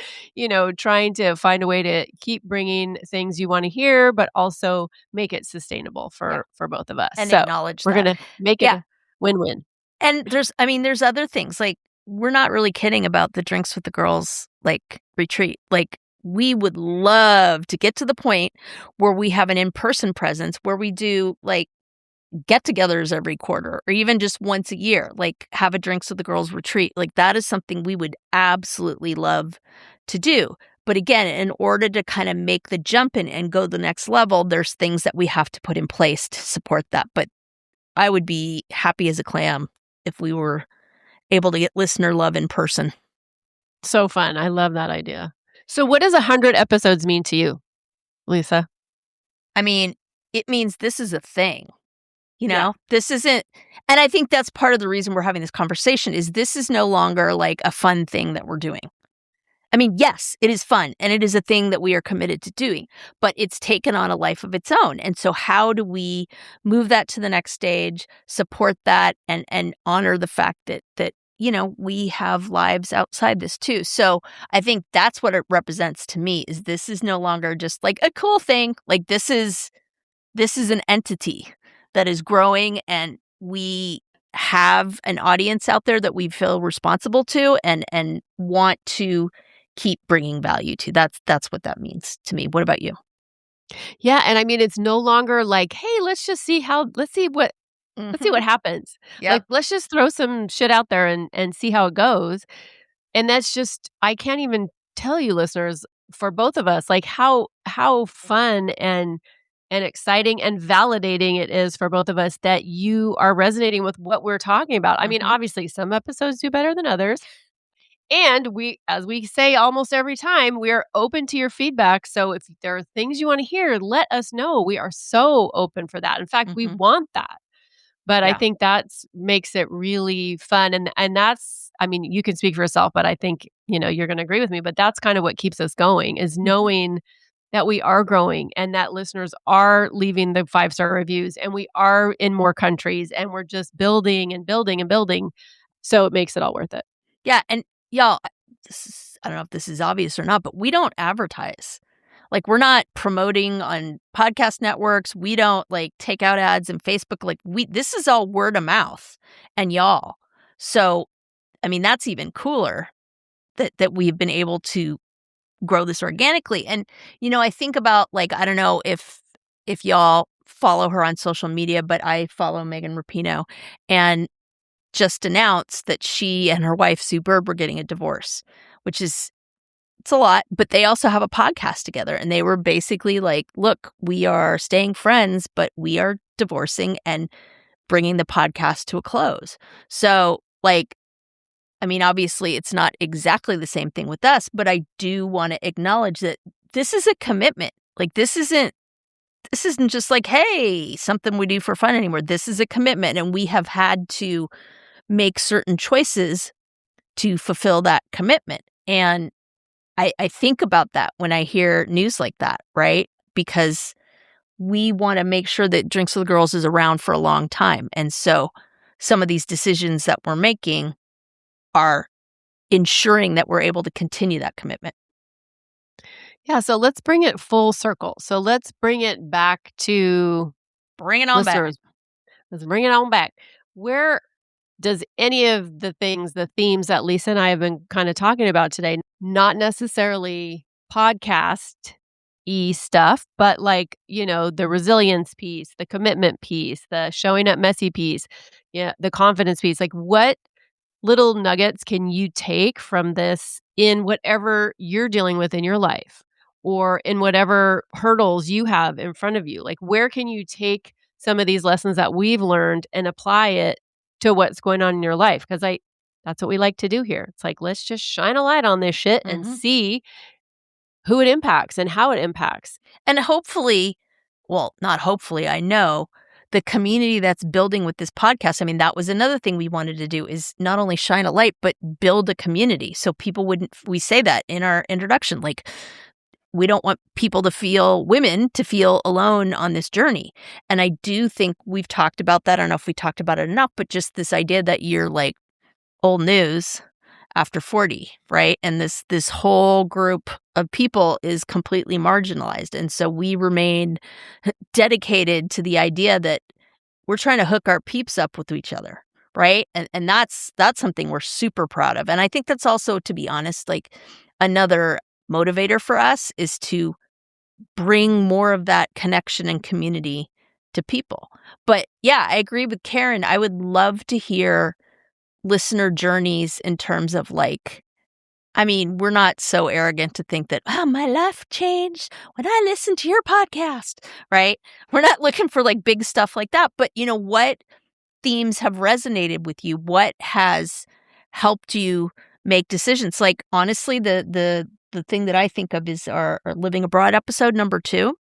trying to find a way to keep bringing things you want to hear, but also make it sustainable for both of us. And so acknowledge we're that. going to make it a win-win. And there's other things. Like, we're not really kidding about the Drinks with the Girls, like, retreat. Like, we would love to get to the point where we have an in-person presence, where we do, like, get-togethers every quarter, or even just once a year, like have a Drinks with the Girls retreat. Like, that is something we would absolutely love to do. But again, in order to kind of make the jump and go the next level, there's things that we have to put in place to support that. But I would be happy as a clam if we were able to get listener love in person. So fun. I love that idea. So what does 100 episodes mean to you, Lisa? I mean, it means this is a thing. This isn't, and I think that's part of the reason we're having this conversation is this is no longer like a fun thing that we're doing. I mean, yes, it is fun and it is a thing that we are committed to doing, but it's taken on a life of its own. And so how do we move that to the next stage, support that, and honor the fact that we have lives outside this too. So I think that's what it represents to me is this is no longer just like a cool thing. Like, this is an entity that is growing, and we have an audience out there that we feel responsible to and want to keep bringing value to. That's what that means to me. What about you? Yeah, and I mean, it's no longer like, hey, let's see what happens. Yep. Like, let's just throw some shit out there and see how it goes. And that's just, I can't even tell you, listeners, for both of us, like how fun and exciting and validating it is for both of us that you are resonating with what we're talking about. I mean, obviously, some episodes do better than others. And we, as we say almost every time, we are open to your feedback. So if there are things you want to hear, let us know. We are so open for that. In fact, we want that. But I think that's makes it really fun. And that's, I mean, you can speak for yourself, but I think, you're going to agree with me. But that's kind of what keeps us going is knowing that we are growing and that listeners are leaving the 5-star reviews and we are in more countries and we're just building and building and building. So it makes it all worth it. Yeah. And y'all, I don't know if this is obvious or not, but we don't advertise. Like, we're not promoting on podcast networks. We don't like take out ads in Facebook. Like, this is all word of mouth and y'all. So, I mean, that's even cooler that we've been able to grow this organically. And, I think about, like, I don't know if y'all follow her on social media, but I follow Megan Rapinoe, and just announced that she and her wife, Sue Bird, were getting a divorce, which is, it's a lot, but they also have a podcast together. And they were basically like, look, we are staying friends, but we are divorcing and bringing the podcast to a close. So, like, I mean, obviously it's not exactly the same thing with us, but I do want to acknowledge that this is a commitment. Like, this isn't just like, hey, something we do for fun anymore. This is a commitment, and we have had to make certain choices to fulfill that commitment. And I think about that when I hear news like that, right? Because we want to make sure that Drinks with the Girls is around for a long time. And so some of these decisions that we're making are ensuring that we're able to continue that commitment. Yeah, so let's bring it full circle. So let's bring it back to Bring it on listeners. back. Let's bring it on back. Where does any of the themes that Lisa and I have been kind of talking about today, not necessarily podcast-y stuff, but like, the resilience piece, the commitment piece, the showing up messy piece, the confidence piece, like what little nuggets can you take from this in whatever you're dealing with in your life or in whatever hurdles you have in front of you? Like, where can you take some of these lessons that we've learned and apply it to what's going on in your life? Because that's what we like to do here. It's like, let's just shine a light on this shit and see who it impacts and how it impacts. And hopefully, well, not hopefully, I know the community that's building with this podcast. I mean, that was another thing we wanted to do is not only shine a light, but build a community. So people wouldn't, we say that in our introduction, like, we don't want women to feel alone on this journey. And I do think we've talked about that. I don't know if we talked about it enough, but just this idea that you're like old news after 40, right? And this whole group of people is completely marginalized. And so we remain dedicated to the idea that we're trying to hook our peeps up with each other, right? And that's something we're super proud of. And I think that's also, to be honest, like another motivator for us is to bring more of that connection and community to people. But yeah, I agree with Karen. I would love to hear listener journeys in terms of like, I mean, we're not so arrogant to think that, oh, my life changed when I listened to your podcast, right? We're not looking for like big stuff like that. But you know, what themes have resonated with you? What has helped you make decisions? Like, honestly, the thing that I think of is our Living Abroad episode number 2,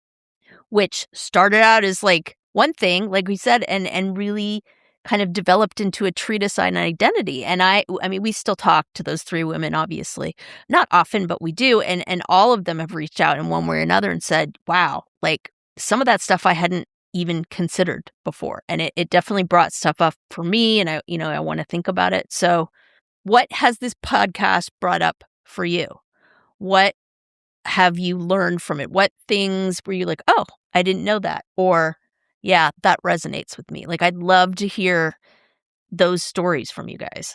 which started out as like one thing, like we said, and really kind of developed into a treatise on identity. And I mean, we still talk to those 3 women, obviously, not often, but we do. And all of them have reached out in one way or another and said, wow, like some of that stuff I hadn't even considered before. And it definitely brought stuff up for me. And I want to think about it. So what has this podcast brought up for you? What have you learned from it? What things were you like, oh, I didn't know that? Or, yeah, that resonates with me. Like, I'd love to hear those stories from you guys.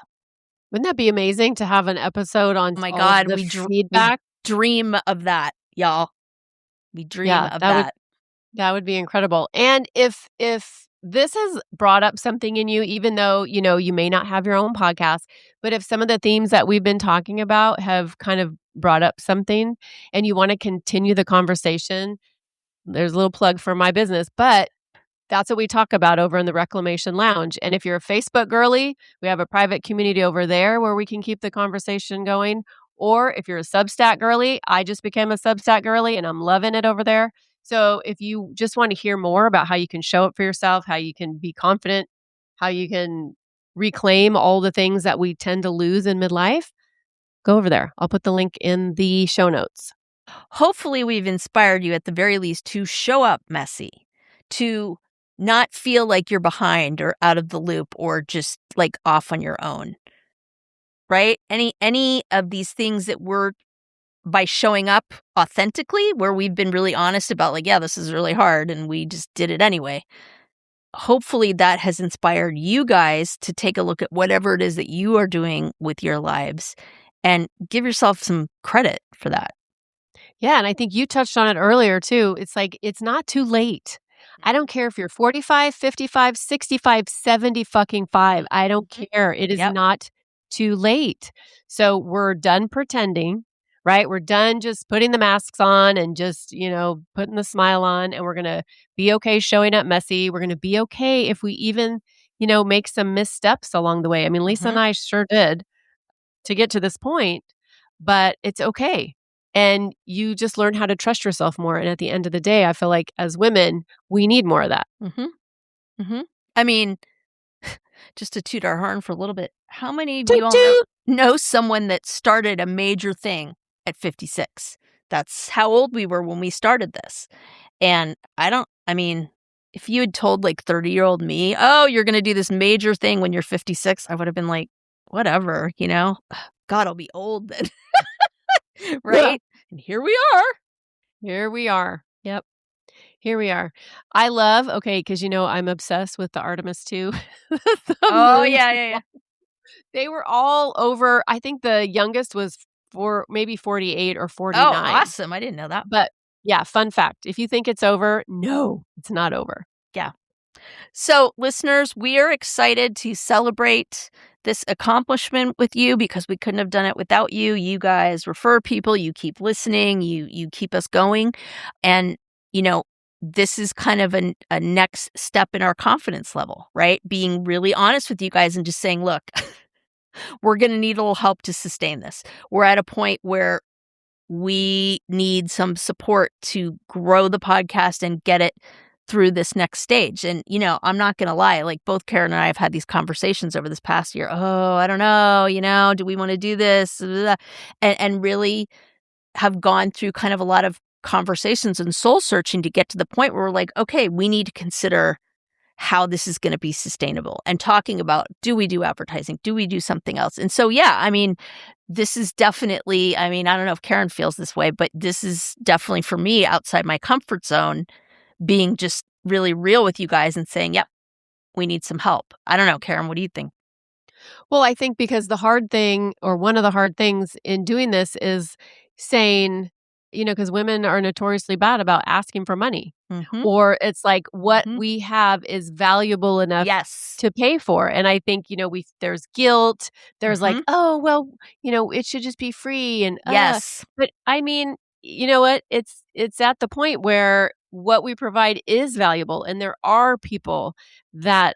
Wouldn't that be amazing to have an episode on Oh my all God, of the we feedback? dream of that, y'all. We dream of that. That would be incredible. And if this has brought up something in you, even though, you may not have your own podcast, but if some of the themes that we've been talking about have kind of brought up something and you want to continue the conversation, there's a little plug for my business, but that's what we talk about over in the Reclamation Lounge. And if you're a Facebook girly, we have a private community over there where we can keep the conversation going. Or if you're a Substack girly, I just became a Substack girly and I'm loving it over there. So if you just want to hear more about how you can show up for yourself, how you can be confident, how you can reclaim all the things that we tend to lose in midlife, go over there. I'll put the link in the show notes. Hopefully we've inspired you at the very least to show up messy, to not feel like you're behind or out of the loop or just like off on your own, right? Any of these things that we're, by showing up authentically, where we've been really honest about like, yeah, this is really hard and we just did it anyway. Hopefully that has inspired you guys to take a look at whatever it is that you are doing with your lives and give yourself some credit for that. Yeah, and I think you touched on it earlier too. It's like, it's not too late. I don't care if you're 45, 55, 65, 70 fucking 5. I don't care. It is not too late. So we're done pretending, right? We're done just putting the masks on and just, putting the smile on, and we're going to be okay showing up messy. We're going to be okay if we even, make some missteps along the way. I mean, Lisa and I sure did to get to this point, but it's okay. And you just learn how to trust yourself more. And at the end of the day, I feel like as women, we need more of that. I mean, just to toot our horn for a little bit, how many of you all know someone that started a major thing at 56? That's how old we were when we started this. And if you had told like 30-year-old me, oh, you're going to do this major thing when you're 56, I would have been like, whatever, God, I'll be old then. Right? And here we are. Yep. Here we are. I love, because I'm obsessed with the Artemis 2. Oh, yeah. They were all over. I think the youngest was maybe 48 or 49. Oh, awesome. I didn't know that. But yeah, fun fact. If you think it's over, no, it's not over. Yeah. So listeners, we are excited to celebrate this accomplishment with you because we couldn't have done it without you. You guys refer people, you keep listening, you keep us going. And, this is kind of a next step in our confidence level, right? Being really honest with you guys and just saying, look, we're going to need a little help to sustain this. We're at a point where we need some support to grow the podcast and get it through this next stage. And, I'm not going to lie, like both Karen and I have had these conversations over this past year. Oh, I don't know, do we want to do this? And really have gone through kind of a lot of conversations and soul searching to get to the point where we're like, okay, we need to consider how this is going to be sustainable and talking about, do we do advertising? Do we do something else? And so, this is definitely, I don't know if Karen feels this way, but this is definitely for me outside my comfort zone, being just really real with you guys and saying, yep, we need some help. I don't know, Karen, what do you think? Well, I think because the hard thing, or one of the hard things in doing this, is saying, because women are notoriously bad about asking for money. Mm-hmm. Or it's like what we have is valuable enough to pay for. And I think, there's guilt. There's like, oh, well, it should just be free. And yes. But you know what? It's at the point where what we provide is valuable. And there are people that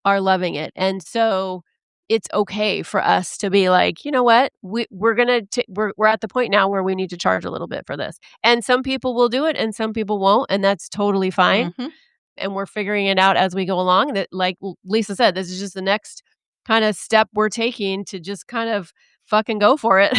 are loving it. And so it's okay for us to be like, you know what, we're at the point now where we need to charge a little bit for this. And some people will do it and some people won't. And that's totally fine. And we're figuring it out as we go along. That, like Lisa said, this is just the next kind of step we're taking to just kind of fucking go for it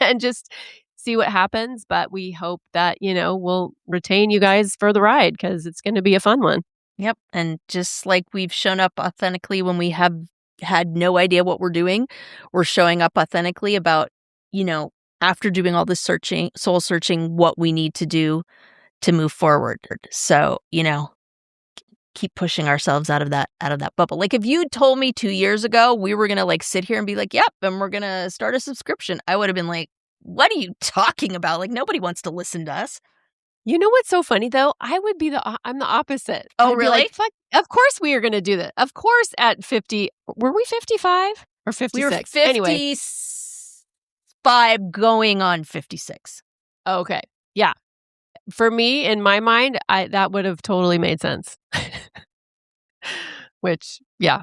and just see what happens. But we hope that, we'll retain you guys for the ride because it's going to be a fun one. Yep. And just like we've shown up authentically when we have had no idea what we're doing, we're showing up authentically about, after doing all this soul searching, what we need to do to move forward. So, keep pushing ourselves out of that bubble. Like if you told me 2 years ago we were going to like sit here and be like, yep, and we're going to start a subscription, I would have been like, what are you talking about? Like nobody wants to listen to us. You know what's so funny though? I'm the opposite. Oh, I'd really? Be like, fuck, of course we are going to do that. Of course at 50, were we 55 or 56? We were 55 anyway. Going on 56. Okay. Yeah. For me, in my mind, that would have totally made sense. Which, yeah,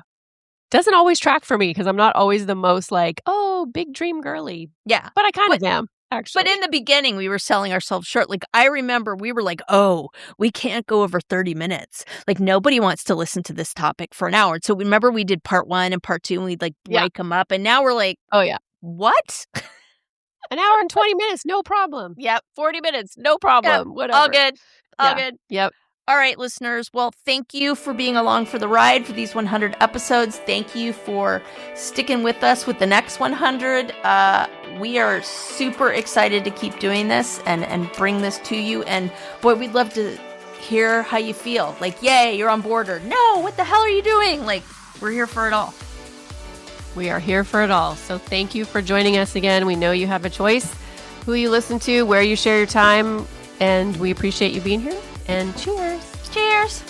doesn't always track for me because I'm not always the most like, oh, big dream girly. Yeah. But I kind of am. Actually. But in the beginning, we were selling ourselves short. Like, I remember we were like, oh, we can't go over 30 minutes. Like, nobody wants to listen to this topic for an hour. So remember we did part 1 and part 2 and we'd like break them up. And now we're like, oh, yeah. What? An hour and 20 minutes, no problem. Yep. 40 minutes, no problem. Yep. Whatever. All good. All good. Yep. All right, listeners. Well, thank you for being along for the ride for these 100 episodes. Thank you for sticking with us with the next 100. We are super excited to keep doing this and bring this to you. And boy, we'd love to hear how you feel. Like, yay, you're on board. Or no, what the hell are you doing? Like, we're here for it all. We are here for it all. So thank you for joining us again. We know you have a choice who you listen to, where you share your time, and we appreciate you being here. And cheers. Cheers.